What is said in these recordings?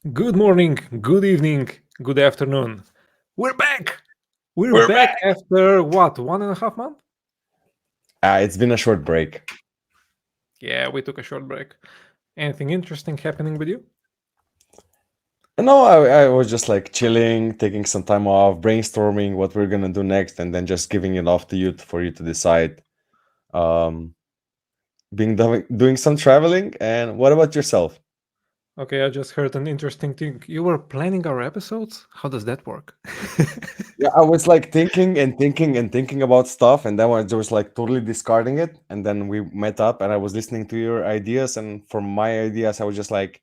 Good morning, good evening, good afternoon. We're back. We're We're back back. after what, 1.5 months? It's been a short break. Yeah, we took a short break. Anything interesting happening with you? No, I was just like chilling, taking some time off, brainstorming what we're gonna do next, and then just giving it off to you for you to decide. Um, doing some traveling, and what about yourself? Okay, I just heard an interesting thing. You were planning our episodes? How does that work? Yeah, I was like thinking and thinking and thinking about stuff, and then I was like totally discarding it. And then we met up, and I was listening to your ideas, and for my ideas, I was just like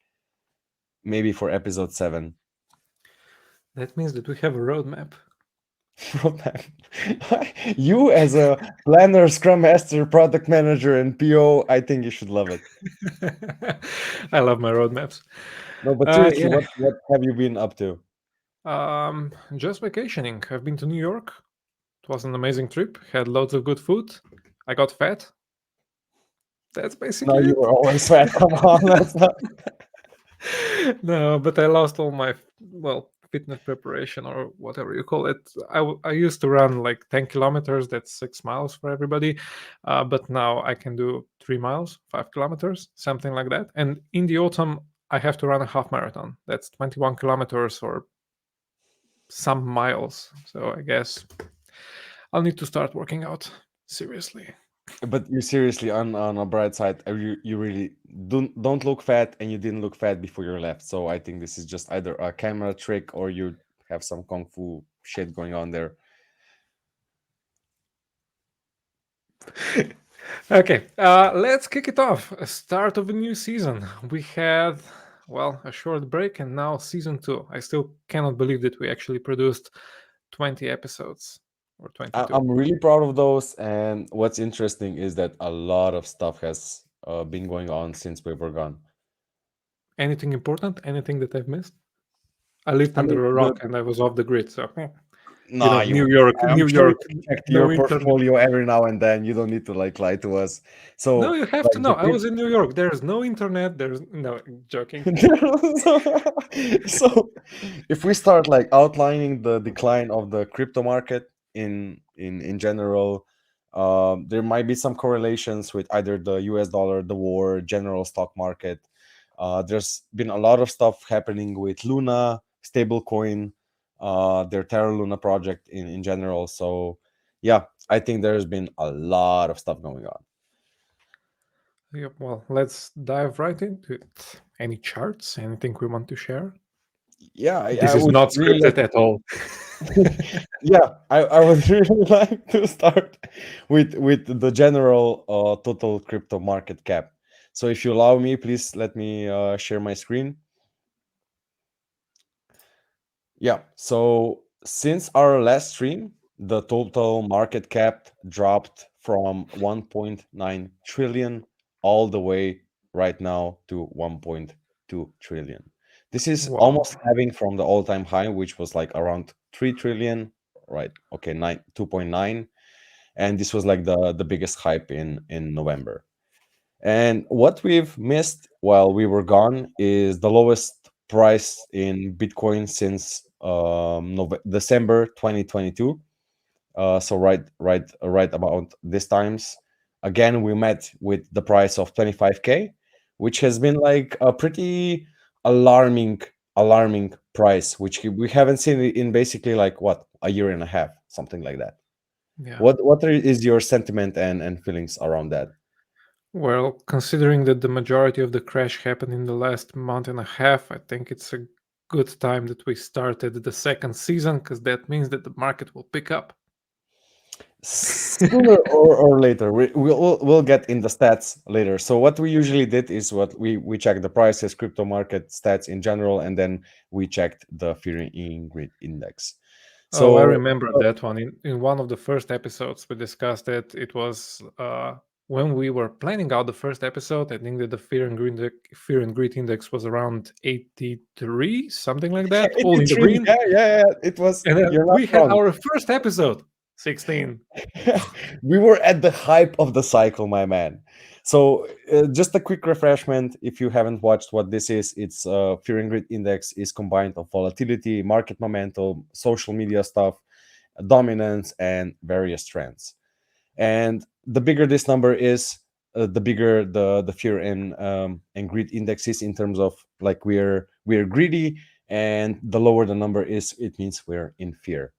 maybe for episode 7. That means that we have a roadmap. Roadmap. You as a planner, scrum master, product manager, and PO, I think you should love it. I love my roadmaps. No, but seriously, Yeah, what have you been up to? just vacationing. I've been to New York. It was an amazing trip. Had loads of good food. I got fat. That's No, basically you it. were always fat. Come on, that's not. No, but I lost all my fitness preparation or whatever you call it. I used to run like 10 kilometers. That's 6 miles for everybody, but now I can do 3 miles, 5 kilometers, something like that. And in the autumn, I have to run a half marathon. That's 21 kilometers or some miles. So I guess I'll need to start working out seriously. But you seriously, on a bright side, you really don't look fat, and you didn't look fat before you left. So I think this is just either a camera trick or you have some kung fu shit going on there. Okay, let's kick it off. A start of a new season. We had, a short break and now season two. I still cannot believe that we actually produced 20 episodes or 22. I'm really proud of those. And what's interesting is that a lot of stuff has been going on since we were gone. Anything important? Anything that I've missed? I lived I mean, under a the rock and I was off the grid. So, nah, you. New York, I'm New sure York, you checked your no internet. portfolio every now and then. You don't need to like lie to us. No, So, you have to like know. the I was in New York. There's no internet. There's no joking. so if we start like outlining the decline of the crypto market in general, there might be some correlations with either the US dollar, the war, general stock market. There's been a lot of stuff happening with Luna stablecoin, their Terra Luna project in general. So yeah, I think there's been a lot of stuff going on. Yep, well, let's dive right into it. Any charts? Anything we want to share? Yeah, I This is would not really like. scripted at all. Yeah, I would really like to start with the general total crypto market cap. So if you allow me, please let me share my screen. Yeah, so since our last stream, the total market cap dropped from 1.9 trillion all the way right now to 1.2 trillion. This is Wow. almost having from the all-time high, which was like around 3 trillion, right? Okay, 2.9, and this was like the biggest hype in November. And what we've missed while we were gone is the lowest price in Bitcoin since December 2022. So right about this times. Again, we met with the price of 25K, which has been like a pretty alarming alarming price, which we haven't seen in basically like what, a year and a half, something like that. Yeah. What is your sentiment and feelings around that? Well, considering that the majority of the crash happened in the last month and a half, I think it's a good time that we started the second season because that means that the market will pick up. Sooner or later, we'll get in the stats later. So what we usually did is what we check the prices, crypto market stats in general, and then we checked the fear in grid index. Oh, I So remember that one. In one of the first episodes, we discussed it. It was when we were planning out the first episode. I think that the fear and greed index was around 83, something like that, all in the 83, green. yeah, it was. And then You're not we had wrong. our first episode, 16. We were at the hype of the cycle, my man. So just a quick refreshment if you haven't watched what this is. It's Fear and Greed Index is combined of volatility, market momentum, social media stuff, dominance, and various trends. And the bigger this number is, the bigger the fear and greed index is, in terms of like we're greedy, and the lower the number is, it means we're in fear.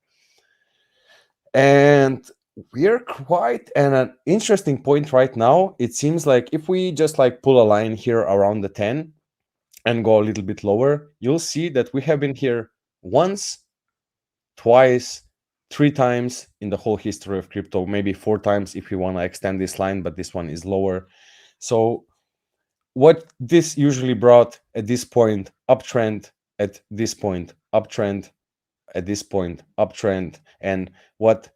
And we're quite at an interesting point right now. It seems like if we just like pull a line here around the 10 and go a little bit lower, you'll see that we have been here once, twice, three times in the whole history of crypto, maybe four times if you want to extend this line, but this one is lower. So what this usually brought at this point, uptrend, at this point, uptrend, at this point, uptrend. And what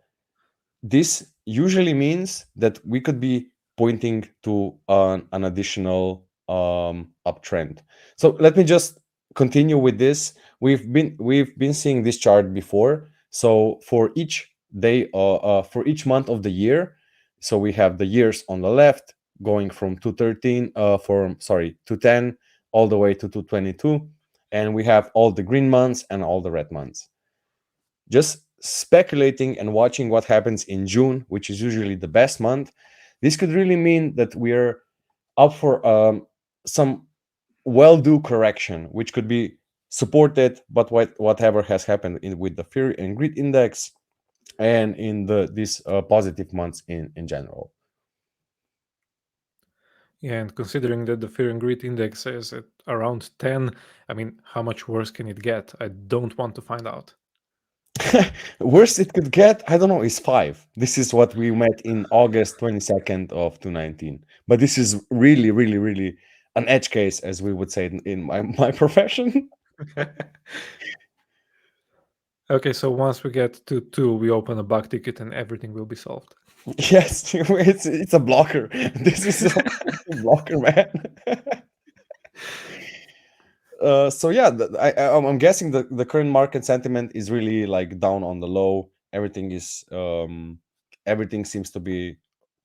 this usually means that we could be pointing to an additional uptrend. So let me just continue with this. We've been seeing this chart before. So for each day, for each month of the year, so we have the years on the left going from 213, from sorry 210 all the way to 222, and we have all the green months and all the red months. Just speculating and watching what happens in June, which is usually the best month, this could really mean that we're up for some well-do correction, which could be supported, but whatever has happened with the fear and greed index, and in these positive months in general. Yeah, and considering that the fear and greed index is at around 10, I mean, how much worse can it get? I don't want to find out. Worst it could get, I don't know, is 5. This is what we met in August 22nd of 2019. But this is really, really, really an edge case, as we would say in my profession. Okay, so once we get to 2, we open a bug ticket and everything will be solved. Yes, it's a blocker. This is a blocker, man. So yeah, I'm guessing the current market sentiment is really like down on the low. Everything seems to be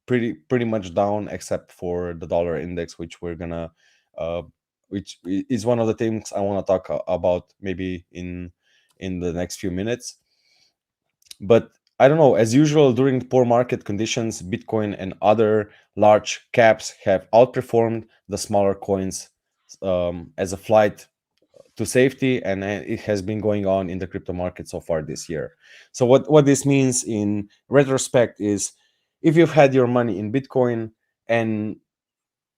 pretty much down, except for the dollar index, which we're gonna uh, which is one of the things I want to talk about maybe in the next few minutes. But I don't know, as usual during poor market conditions, Bitcoin and other large caps have outperformed the smaller coins, as a flight to safety, and it has been going on in the crypto market so far this year. So what this means in retrospect is, if you've had your money in Bitcoin and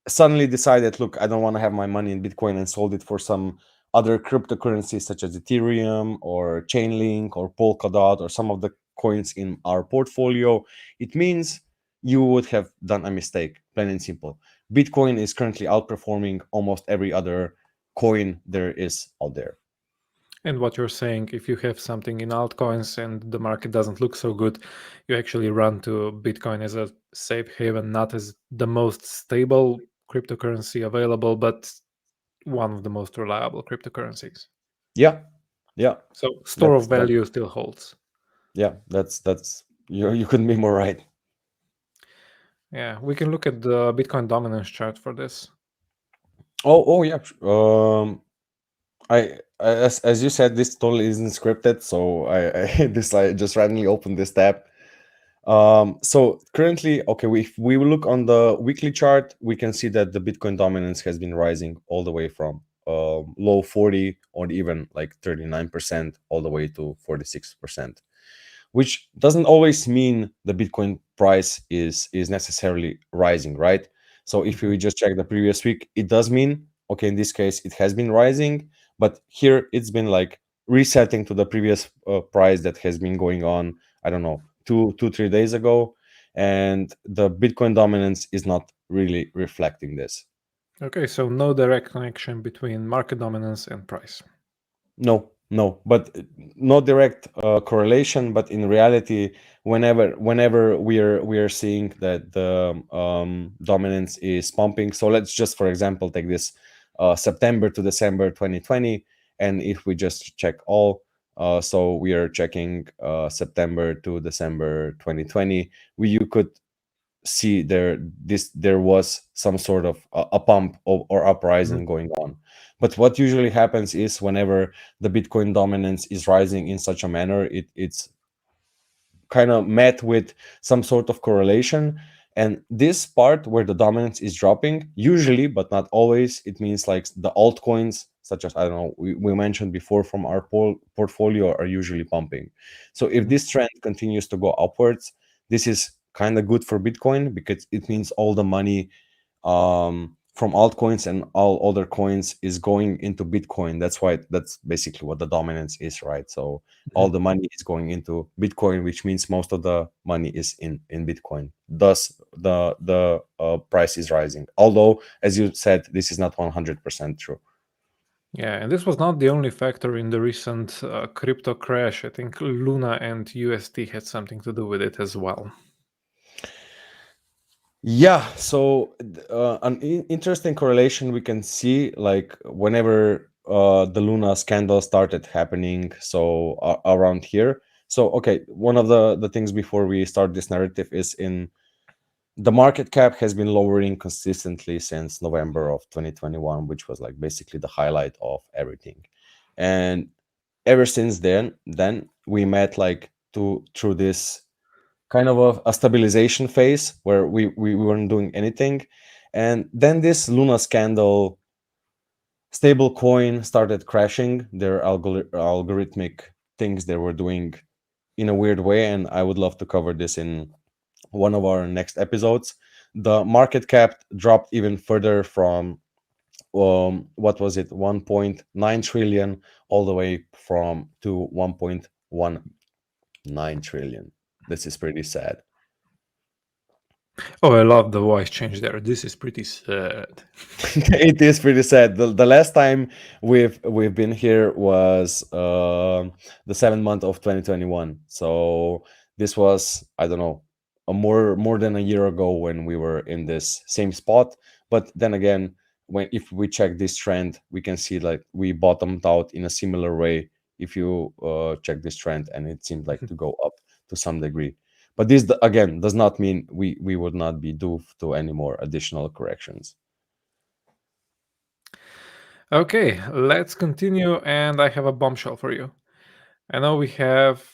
suddenly decided, look, I don't want to have my money in Bitcoin, and sold it for some other cryptocurrencies such as Ethereum or Chainlink or Polkadot or some of the coins in our portfolio, it means you would have done a mistake, plain and simple. Bitcoin is currently outperforming almost every other coin there is out there. And what you're saying, if you have something in altcoins and the market doesn't look so good, you actually run to Bitcoin as a safe haven, not as the most stable cryptocurrency available, but one of the most reliable cryptocurrencies. Yeah, yeah, So store of that's that. value still holds. Yeah, that's you couldn't be more right. Yeah, we can look at the Bitcoin dominance chart for this. Oh yeah. As you said, this totally isn't scripted, so I this I just randomly opened this tab. So currently, okay, if we look on the weekly chart, we can see that the Bitcoin dominance has been rising all the way from low 40 or even like 39% all the way to 46%, which doesn't always mean the Bitcoin price is necessarily rising, right? So if Mhm. we just check the previous week, it does mean, okay, in this case it has been rising, but here it's been like resetting to the previous price that has been going on, I don't know, 3 days ago, and the Bitcoin dominance is not really reflecting this. Okay, so no direct connection between market dominance and price. No, no, but no direct correlation. But in reality, whenever we are seeing that the dominance is pumping, so let's just, for example, take this September to December 2020, and if we just check all, so we are checking September to December 2020, you could see there was some sort of a pump or uprising Mhm. going on. But what usually happens is whenever the Bitcoin dominance is rising in such a manner, it's kind of met with some sort of correlation. And this part where the dominance is dropping, usually, but not always, it means like the altcoins, such as, I don't know, we mentioned before from our portfolio, are usually pumping. So if Mhm. this trend continues to go upwards, this is kind of good for Bitcoin because it means all the money from altcoins and all other coins is going into Bitcoin. That's basically what the dominance is, right? So all Mhm. the money is going into Bitcoin, which means most of the money is in Bitcoin. Thus, the price is rising. Although, as you said, this is not 100% true. Yeah, and this was not the only factor in the recent crypto crash. I think Luna and USD had something to do with it as well. Yeah, so an interesting correlation we can see, like whenever the Luna scandal started happening, so around here. So okay, one of the things before we start this narrative is in the market cap has been lowering consistently since November of 2021, which was like basically the highlight of everything. And ever since then we met like to through this kind of a stabilization phase where we weren't doing anything. And then this Luna scandal, stable coin started crashing their algorithmic things they were doing in a weird way. And I would love to cover this in one of our next episodes. The market cap dropped even further from what was it, 1.9 trillion, all the way from to 1.19 trillion. This is pretty sad. Oh, I love the voice change there. This is pretty sad. It is pretty sad. The last time we've been here was the 7th month of 2021. So this was, I don't know, a more than a year ago when we were in this same spot. But then again, when if we check this trend, we can see like we bottomed out in a similar way. If you check this trend, and it seemed like to go up to some degree. But this again does not mean we would not be due to any more additional corrections. Okay, let's continue. And I have a bombshell for you. I know we have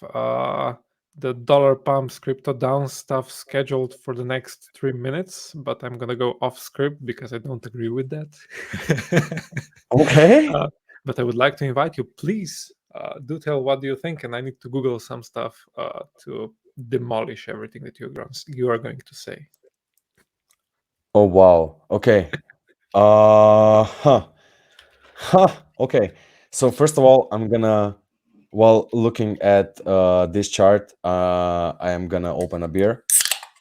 the dollar pumps crypto down stuff scheduled for the next 3 minutes, but I'm gonna go off script because I don't agree with that. Okay. uh, but I would like to invite you, please do tell what do you think, and I need to Google some stuff to demolish everything that you are going to say. Oh wow. Okay. Huh. Huh. Okay. So first of all, I'm gonna, while looking at this chart, I am gonna open a beer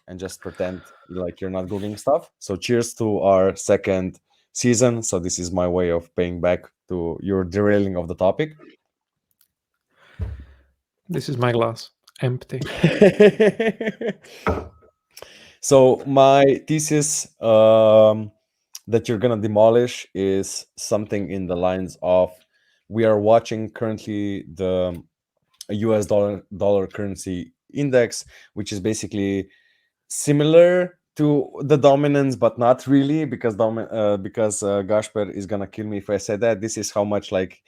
and just pretend like you're not googling stuff. So cheers to our second season. So this is my way of paying back to your derailing of the topic. This is my glass, empty. So my thesis that you're gonna demolish is something in the lines of we are watching currently the US dollar currency index, which is basically similar to the dominance, but not really, because Gasper is gonna kill me if I say that. This is how much like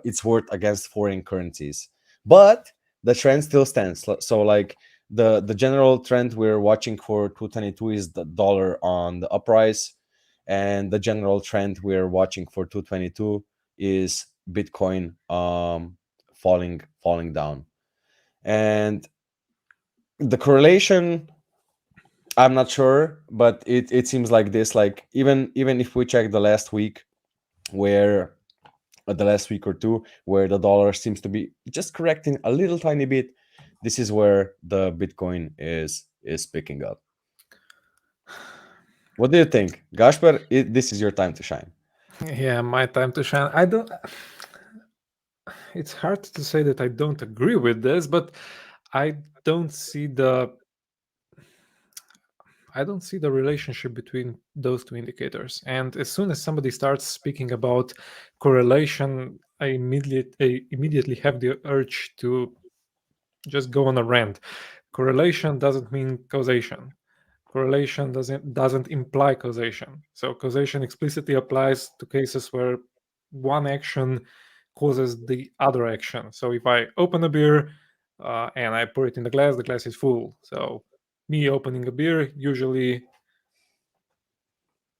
it's worth against foreign currencies, but the trend still stands. So like the general trend we're watching for 222 is the dollar on the uprise, and the general trend we're watching for 222 is Bitcoin falling down. And the correlation, I'm not sure, but it seems like this. Like even if we check the last week, where the last week or two, where the dollar seems to be just correcting a little tiny bit, this is where the Bitcoin is picking up. What do you think, Gasper? This is your time to shine. Yeah, my time to shine. I don't. It's hard to say that I don't agree with this, but I don't see the I don't see the relationship between those two indicators. And as soon as somebody starts speaking about correlation, I immediately have the urge to just go on a rant. Correlation doesn't mean causation. Correlation doesn't imply causation. So causation explicitly applies to cases where one action causes the other action. So if I open a beer and I pour it in the glass is full. So me opening a beer usually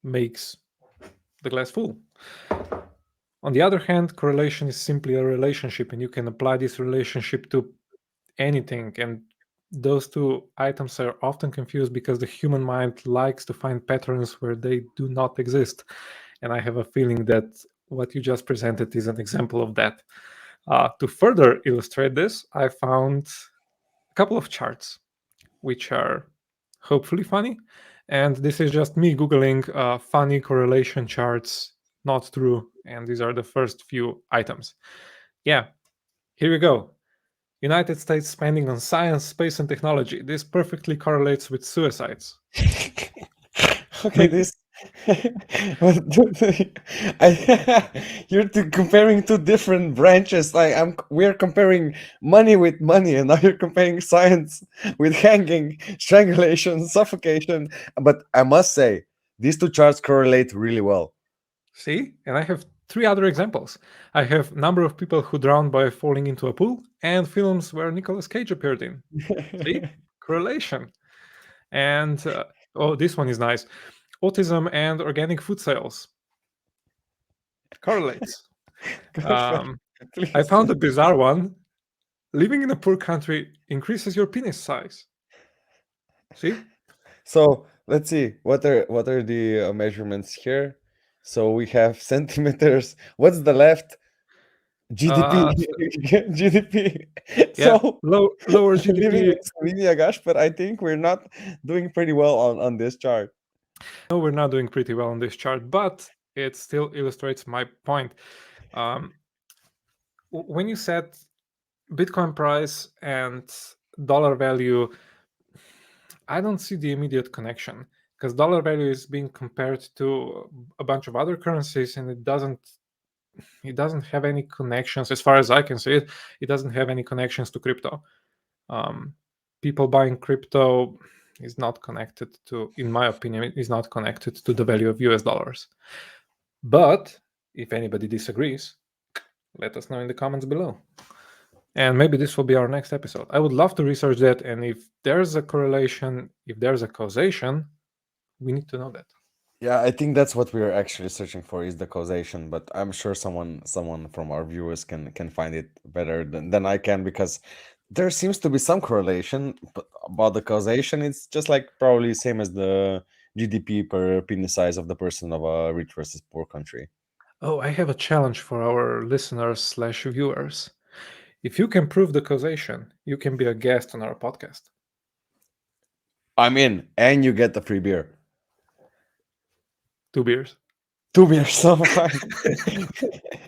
makes the glass full. On the other hand, correlation is simply a relationship, and you can apply this relationship to anything. And those two items are often confused because the human mind likes to find patterns where they do not exist. And I have a feeling that what you just presented is an example of that. To further illustrate this, I found a couple of charts which are hopefully funny. And this is just me Googling funny correlation charts, not true. And these are the first few items. Yeah, here we go. United States spending on science, space, and technology. This perfectly correlates with suicides. Okay, Maybe, this. You're comparing two different branches. Like we're comparing money with money, and now you're comparing science with hanging, strangulation, suffocation. But I must say, these two charts correlate really well. see? And I have three other examples. I have number of people who drowned by falling into a pool and films where Nicolas Cage appeared in. See? Correlation. And oh, this one is nice. Autism and organic food sales correlates. Perfect. Um, I Please. found a bizarre one. Living in a poor country increases your penis size. See? So let's see what are the measurements here. So we have centimeters. What's the left? GDP. Uh, so- GDP. yeah, So lower living GDP. in Slovenia, gosh, but I think we're not doing pretty well on this chart. No, we're not doing pretty well on this chart, but it still illustrates my point. Um, when you said Bitcoin price and dollar value, I don't see the immediate connection because dollar value is being compared to a bunch of other currencies, and it doesn't have any connections as far as I can see it. It doesn't have any connections to crypto. Um, People buying crypto is not connected to, in my opinion, it is not connected to the value of US dollars. But if anybody disagrees, let us know in the comments below. And maybe this will be our next episode. I would love to research that. And if there's a correlation, if there's a causation, we need to know that. Yeah, I think that's what we're actually searching for is the causation, but I'm sure someone from our viewers can find it better than I can because there seems to be some correlation, but about the causation, it's just like probably same as the GDP per penis size of the person of a rich versus poor country. Oh, I have a challenge for our listeners/viewers. If you can prove the causation, you can be a guest on our podcast. I'm in, and you get the free beer. 2 beers. 2 beers, so fine.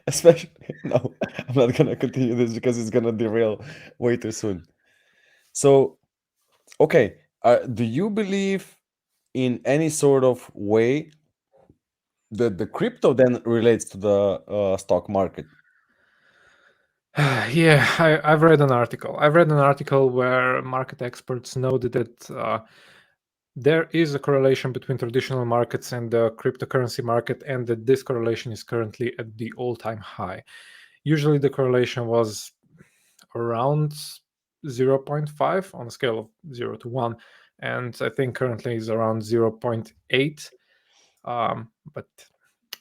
Especially, no, I'm not gonna continue this because it's gonna derail way too soon. So, okay, do you believe in any sort of way that the crypto then relates to the stock market? Yeah, I've read an article. I've read an article where market experts noted that there is a correlation between traditional markets and the cryptocurrency market, and that this correlation is currently at the all-time high. Usually, the correlation was around zero point 0.5 on a scale of 0 to 1, and I think currently is around 0.8. But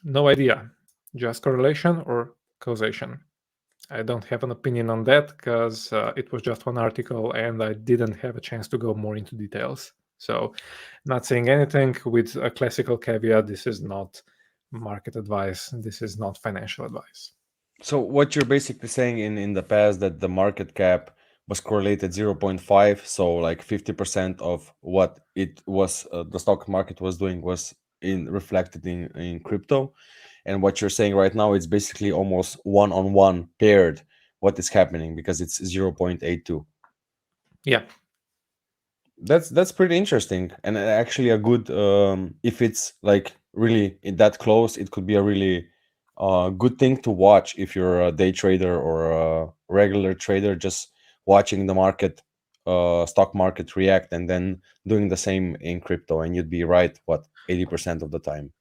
no idea, just correlation or causation. I don't have an opinion on that because it was just one article and I didn't have a chance to go more into details. So, not saying anything with a classical caveat. This is not market advice. This is not financial advice. So what you're basically saying in the past that the market cap was correlated zero point 0.5, so like 50% of what it was the stock market was doing was in reflected in crypto. And what you're saying right now it's basically almost one-on-one paired what is happening because it's 0.82. Yeah. That's pretty interesting and actually a good if it's like really that close it could be a really good thing to watch if you're a day trader or a regular trader just watching the market stock market react, and then doing the same in crypto, and you'd be right, what, 80% of the time.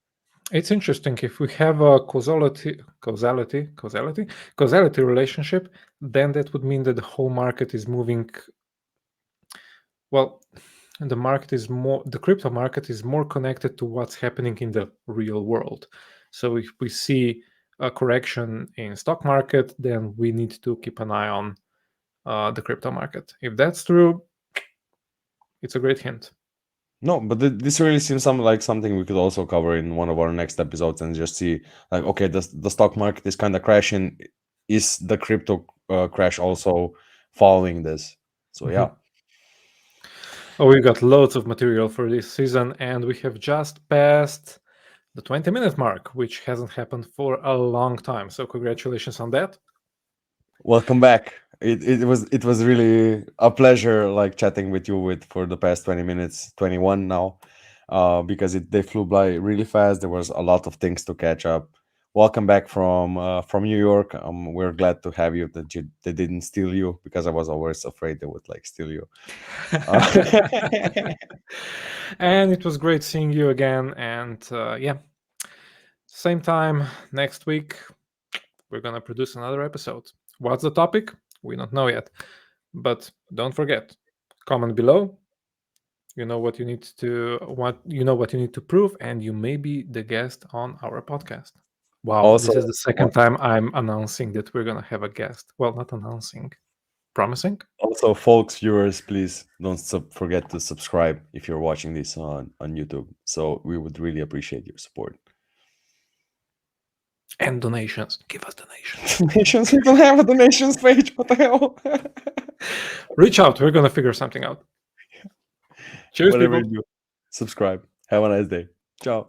It's interesting if we have a causality relationship, then that would mean that the whole market is moving. Well, the crypto market is more connected to what's happening in the real world. So if we see a correction in stock market, then we need to keep an eye on the crypto market. If that's true, it's a great hint. No, but this really seems like something we could also cover in one of our next episodes, and just see, like, okay, the stock market is kind of crashing. Is the crypto crash also following this? So yeah. Mhm. Oh, we got loads of material for this season, and we have just passed the 20-minute mark, which hasn't happened for a long time. So congratulations on that. Welcome back. It was really a pleasure, like, chatting with you with for the past 20 minutes, 21 now, because they flew by really fast. There was a lot of things to catch up. Welcome back from New York. We're glad to have you. That they didn't steal you, because I was always afraid they would, like, steal you. Uh, And it was great seeing you again. And yeah, same time next week, we're going to produce another episode. What's the topic? We don't know yet. But don't forget, comment below. You know what you need to what you need to prove, and you may be the guest on our podcast. Wow, also, this is the second time I'm announcing that we're gonna have a guest. Well, not announcing, promising. also, folks, viewers, please don't forget to subscribe if you're watching this on YouTube. So we would really appreciate your support. And donations. Give us donations. Donations. We don't have a donations page. What the hell? Reach out. We're gonna figure something out. Cheers, Whatever people. you do, subscribe. Have a nice day. Ciao.